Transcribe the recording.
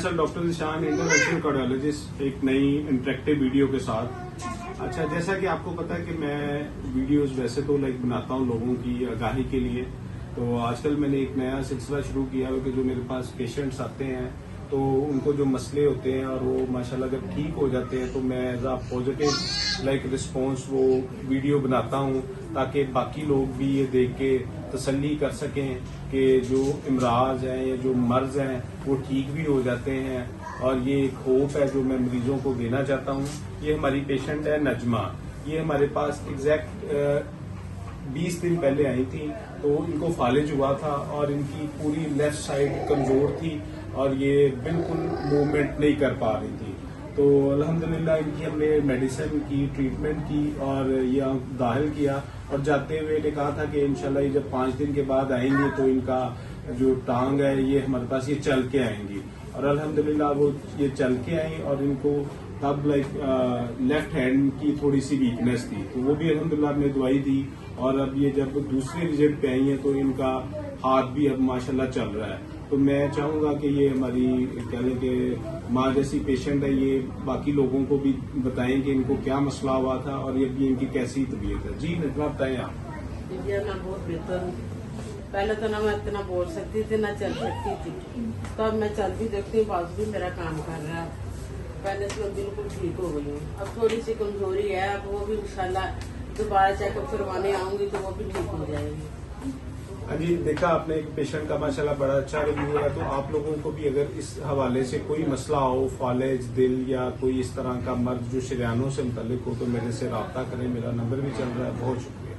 Faisal, doctor निशान, interventional cardiologist, एक नई इंटरेक्टिव वीडियो के साथ। अच्छा, जैसा कि आपको पता है कि मैं वीडियोस वैसे तो बनाता हूँ लोगों की आगाही के लिए, तो आजकल मैंने एक नया सिलसिला शुरू किया है कि जो मेरे पास पेशेंट्स आते हैं तो उनको जो मसले होते हैं और वो माशाल्लाह जब ठीक हो जाते हैं तो मैं एज अ पॉजिटिव रिस्पॉन्स वो वीडियो बनाता हूँ ताकि बाकी लोग भी ये देख के तसल्ली कर सकें कि जो इमराज हैं या जो मर्ज हैं वो ठीक भी हो जाते हैं। और ये एक होप है जो मैं मरीजों को देना चाहता हूँ। ये हमारी पेशेंट है नजमा, ये हमारे पास एग्जैक्ट 20 दिन पहले आई थी। तो इनको फालिज हुआ था और इनकी पूरी लेफ्ट साइड कमजोर थी और ये बिल्कुल मूवमेंट नहीं कर पा रही थी। तो अल्हम्दुलिल्लाह इनकी हमने मेडिसिन की, ट्रीटमेंट की और ये दाखिल किया और जाते हुए ने कहा था कि इंशाल्लाह ये जब 5 दिन के बाद आएंगे तो इनका जो टांग है ये हमारे पास ये चल के आएंगी। और अल्हम्दुलिल्लाह वो ये चल के आई और इनको तब लेफ्ट हैंड की थोड़ी सी वीकनेस थी, तो वो भी अल्हम्दुलिल्लाह हमने दवाई दी। और अब ये जब दूसरे विजिट पे आई है तो इनका हाथ भी अब माशाल्लाह चल रहा है। तो मैं चाहूंगा कि ये हमारी कह लें कि माँ जैसी पेशेंट है, ये बाकी लोगों को भी बताएं कि इनको क्या मसला हुआ था और ये भी इनकी कैसी तबीयत है। जी नजमा बताएं आप। मैं बहुत बेहतर, पहले तो ना मैं इतना बोल सकती थी ना चल सकती थी, तो अब मैं चल भी देखती हूँ, बाजू भी मेरा काम कर रहा है। पहले से मैं बिल्कुल ठीक हो गई हूँ। अब थोड़ी सी कमजोरी है, अब वो भी इंशाल्लाह दोबारा चेकअप करवाने आऊंगी तो वो भी ठीक हो जाएगी। हाँ जी, देखा आपने एक पेशेंट का माशाल्लाह बड़ा अच्छा रिव्यू है। तो आप लोगों को भी अगर इस हवाले से कोई मसला हो, फालिज, दिल या कोई इस तरह का मर्ज जो शरियानों से मुतल्लिक हो तो मेरे से रब्ता करें। मेरा नंबर भी चल रहा है। बहुत शुक्रिया।